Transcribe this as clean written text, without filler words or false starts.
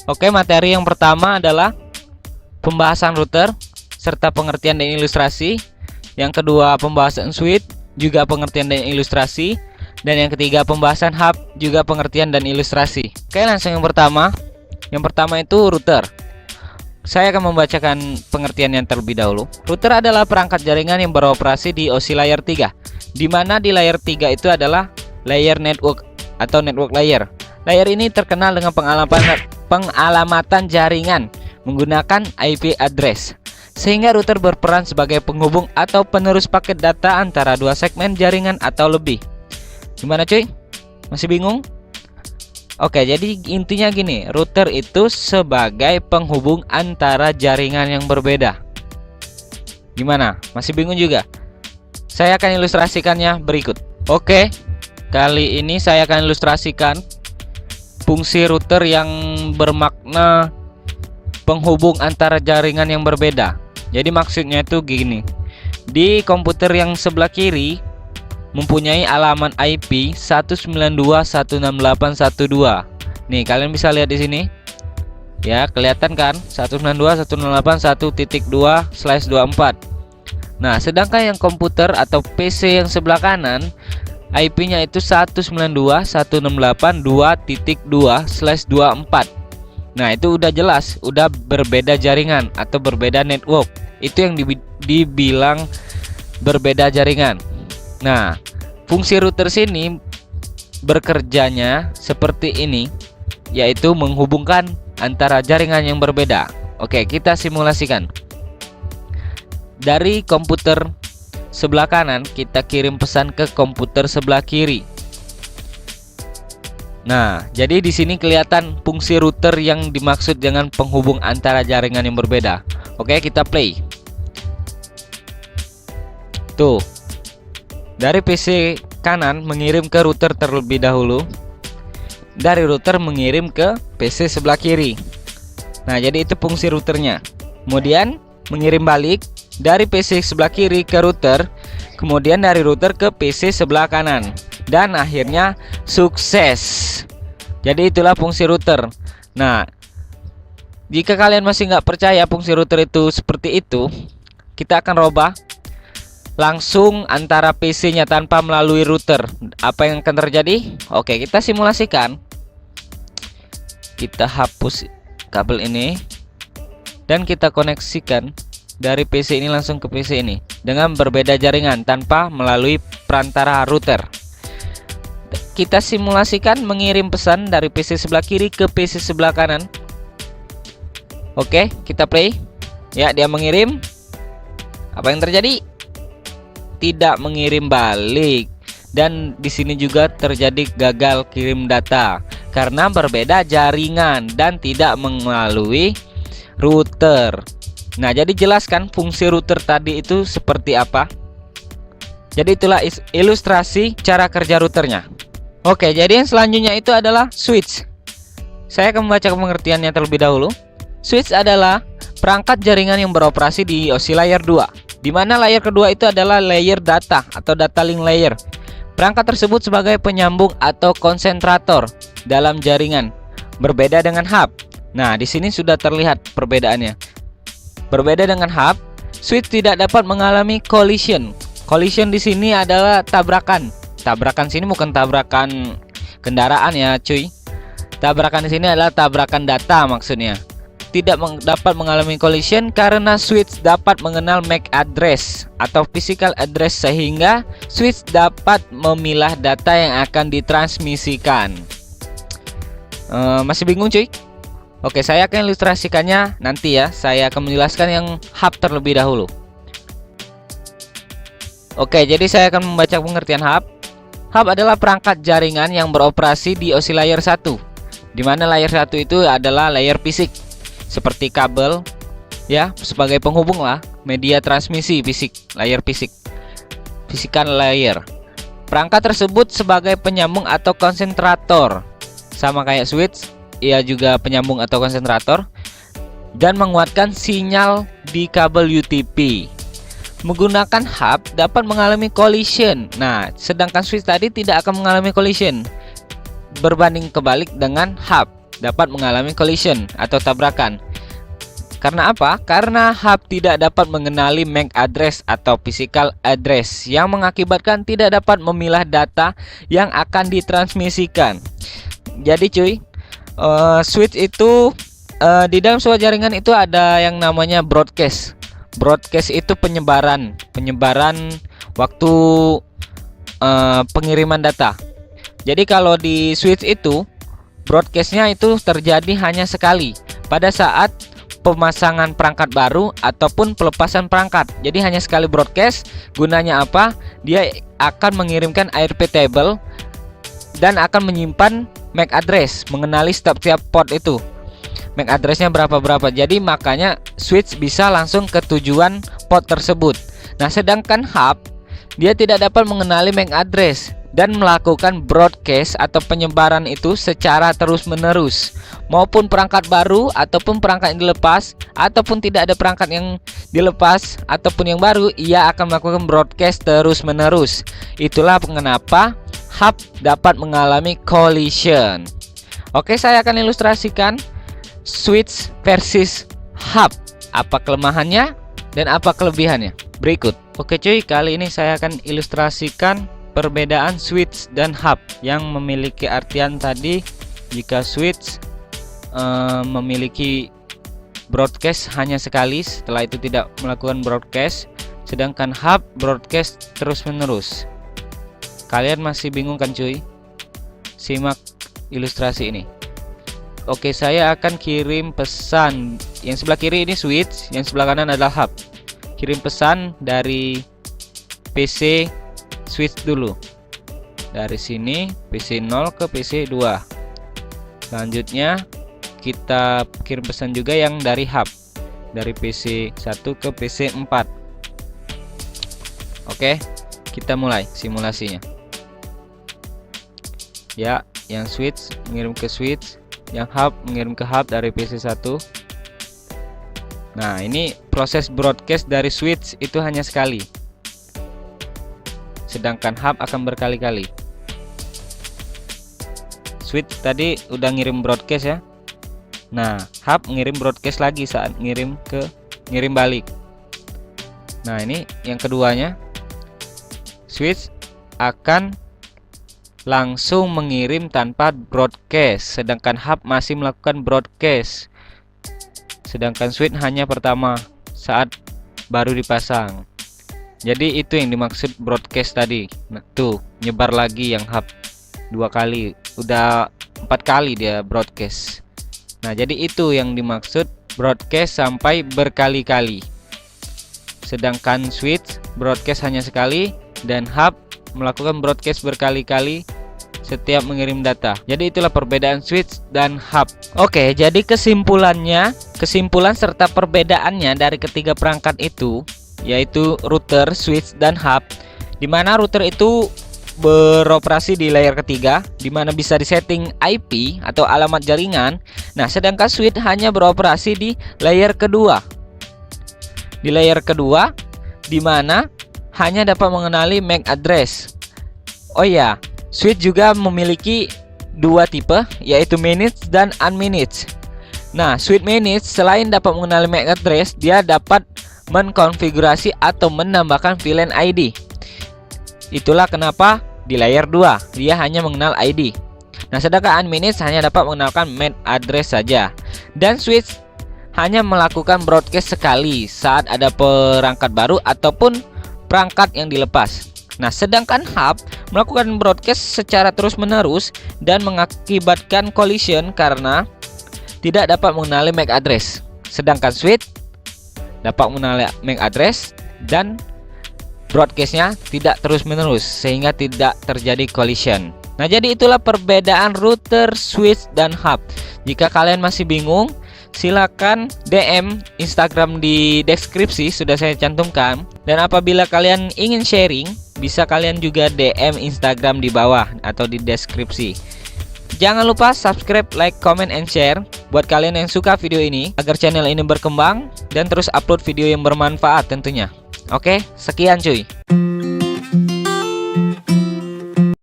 Oke, materi yang pertama adalah pembahasan router serta pengertian dan ilustrasi. Yang kedua, pembahasan switch, juga pengertian dan ilustrasi. Dan yang ketiga, pembahasan hub, juga pengertian dan ilustrasi. Oke, langsung yang pertama. Yang pertama itu router. Saya akan membacakan pengertian yang terlebih dahulu. Router adalah perangkat jaringan yang beroperasi di OSI layer 3, di mana di layer 3 itu adalah layer network atau network layer. Layer ini terkenal dengan pengalamatan jaringan menggunakan IP address, sehingga router berperan sebagai penghubung atau penerus paket data antara dua segmen jaringan atau lebih. Gimana cuy? Masih bingung? Oke, jadi intinya gini, router itu sebagai penghubung antara jaringan yang berbeda. Gimana? Masih bingung juga? Saya akan ilustrasikannya berikut. Oke, kali ini saya akan ilustrasikan fungsi router yang bermakna penghubung antara jaringan yang berbeda. Jadi maksudnya itu gini. Di komputer yang sebelah kiri mempunyai alamat IP 192.168.1.2. Nih, kalian bisa lihat di sini. Ya, kelihatan kan? 192.168.1.2/24. Nah, sedangkan yang komputer atau PC yang sebelah kanan IP-nya itu 192.168.2.2/24. Nah, itu udah jelas, udah berbeda jaringan atau berbeda network. Itu yang dibilang berbeda jaringan. Nah, fungsi router sini bekerjanya seperti ini, yaitu menghubungkan antara jaringan yang berbeda. Oke, kita simulasikan. Dari komputer sebelah kanan kita kirim pesan ke komputer sebelah kiri. Nah, jadi di sini kelihatan fungsi router yang dimaksud dengan penghubung antara jaringan yang berbeda. Oke, kita play. Tuh. Dari PC kanan mengirim ke router terlebih dahulu. Dari router mengirim ke PC sebelah kiri. Nah, jadi itu fungsi routernya. Kemudian mengirim balik dari PC sebelah kiri ke router, kemudian dari router ke PC sebelah kanan, dan akhirnya sukses. Jadi itulah fungsi router. Nah, jika kalian masih nggak percaya fungsi router itu seperti itu, kita akan robah langsung antara PC-nya tanpa melalui router. Apa yang akan terjadi? Oke, kita simulasikan. Kita hapus kabel ini dan kita koneksikan dari PC ini langsung ke PC ini dengan berbeda jaringan tanpa melalui perantara router. Kita simulasikan mengirim pesan dari PC sebelah kiri ke PC sebelah kanan. Oke, kita play. Ya, dia mengirim. Apa yang terjadi? Tidak mengirim balik, dan di sini juga terjadi gagal kirim data karena berbeda jaringan dan tidak melalui router. Nah, jadi jelaskan fungsi router tadi itu seperti apa. Jadi itulah ilustrasi cara kerja routernya. Oke, jadi yang selanjutnya itu adalah switch. Saya akan membaca pengertiannya terlebih dahulu. Switch adalah perangkat jaringan yang beroperasi di OSI layer 2. Di mana layer kedua itu adalah layer data atau data link layer. Perangkat tersebut sebagai penyambung atau konsentrator dalam jaringan, berbeda dengan hub. Nah, di sini sudah terlihat perbedaannya. Berbeda dengan hub, switch tidak dapat mengalami collision. Collision di sini adalah tabrakan. Tabrakan sini bukan tabrakan kendaraan ya, cuy. Tabrakan di sini adalah tabrakan data maksudnya. Tidak dapat mengalami collision karena switch dapat mengenal MAC address atau physical address, sehingga switch dapat memilah data yang akan ditransmisikan. Masih bingung cuy? Oke, saya akan ilustrasikannya nanti ya. Saya akan menjelaskan yang hub terlebih dahulu. Oke, jadi saya akan membaca pengertian hub. Hub adalah perangkat jaringan yang beroperasi di OSI layer 1, di mana layer 1 itu adalah layer fisik, seperti kabel ya, sebagai penghubung lah, media transmisi fisik, layer fisik, physical layer. Perangkat tersebut sebagai penyambung atau konsentrator, sama kayak switch, ia juga penyambung atau konsentrator, dan menguatkan sinyal di kabel UTP. Menggunakan hub dapat mengalami collision. Nah, sedangkan switch tadi tidak akan mengalami collision, berbanding kebalik dengan hub. dapat mengalami collision atau tabrakan. Karena apa? Karena hub tidak dapat mengenali MAC address atau physical address yang mengakibatkan tidak dapat memilah data yang akan ditransmisikan. Jadi cuy, switch itu di dalam sebuah jaringan itu ada yang namanya broadcast. Broadcast itu penyebaran waktu pengiriman data. Jadi kalau di switch itu broadcastnya itu terjadi hanya sekali pada saat pemasangan perangkat baru ataupun pelepasan perangkat. Jadi hanya sekali broadcast. Gunanya apa? Dia akan mengirimkan IP table dan akan menyimpan MAC address, mengenali setiap port itu MAC addressnya berapa. Jadi makanya switch bisa langsung ke tujuan port tersebut. Nah, sedangkan hub dia tidak dapat mengenali MAC address dan melakukan broadcast atau penyebaran itu secara terus-menerus, maupun perangkat baru ataupun perangkat yang dilepas, ataupun tidak ada perangkat yang dilepas ataupun yang baru, ia akan melakukan broadcast terus-menerus. Itulah mengapa hub dapat mengalami collision. Oke, saya akan ilustrasikan switch versus hub. Apa kelemahannya dan apa kelebihannya? Berikut. Oke cuy, kali ini saya akan ilustrasikan perbedaan switch dan hub yang memiliki artian tadi. Jika switch memiliki broadcast hanya sekali, setelah itu tidak melakukan broadcast, sedangkan hub broadcast terus-menerus. Kalian masih bingung kan cuy? Simak ilustrasi ini. Oke, saya akan kirim pesan. Yang sebelah kiri ini switch, yang sebelah kanan adalah hub. Kirim pesan dari PC switch dulu. Dari sini PC 0 ke PC 2. Selanjutnya kita kirim pesan juga yang dari hub, dari PC 1 ke PC 4. Oke, kita mulai simulasinya. Ya, yang switch mengirim ke switch, yang hub mengirim ke hub dari PC 1. Nah, ini proses broadcast dari switch itu hanya sekali, sedangkan hub akan berkali-kali. Switch tadi udah ngirim broadcast ya. Nah, hub ngirim broadcast lagi saat ngirim balik. Nah, ini yang keduanya. Switch akan langsung mengirim tanpa broadcast, sedangkan hub masih melakukan broadcast. Sedangkan switch hanya pertama saat baru dipasang. Jadi itu yang dimaksud broadcast tadi. Nah, tuh nyebar lagi yang hub 2 kali, udah 4 kali dia broadcast. Nah, jadi itu yang dimaksud broadcast sampai berkali-kali. Sedangkan switch broadcast hanya sekali dan hub melakukan broadcast berkali-kali setiap mengirim data. Jadi itulah perbedaan switch dan hub. Oke, jadi kesimpulan serta perbedaannya dari ketiga perangkat itu, yaitu router, switch, dan hub, dimana router itu beroperasi di layer ketiga, dimana bisa disetting IP atau alamat jaringan. Nah, sedangkan switch hanya beroperasi di layer kedua. Di layer kedua, dimana hanya dapat mengenali MAC address. Oh ya, switch juga memiliki dua tipe, yaitu managed dan unmanaged. Nah, switch managed selain dapat mengenali MAC address, dia dapat mengkonfigurasi atau menambahkan VLAN ID. Itulah kenapa di layer 2 dia hanya mengenal ID. Nah, sedangkan unmanaged hanya dapat mengenalkan MAC address saja. Dan switch hanya melakukan broadcast sekali saat ada perangkat baru ataupun perangkat yang dilepas. Nah, sedangkan hub melakukan broadcast secara terus-menerus dan mengakibatkan collision karena tidak dapat mengenali MAC address. Sedangkan switch dapat mengenali MAC address dan broadcastnya tidak terus-menerus sehingga tidak terjadi collision. Nah, jadi itulah perbedaan router, switch, dan hub. Jika kalian masih bingung, silakan DM Instagram di deskripsi, sudah saya cantumkan. Dan apabila kalian ingin sharing, bisa kalian juga DM Instagram di bawah atau di deskripsi. Jangan lupa subscribe, like, comment, and share buat kalian yang suka video ini, agar channel ini berkembang dan terus upload video yang bermanfaat tentunya. Oke, sekian cuy.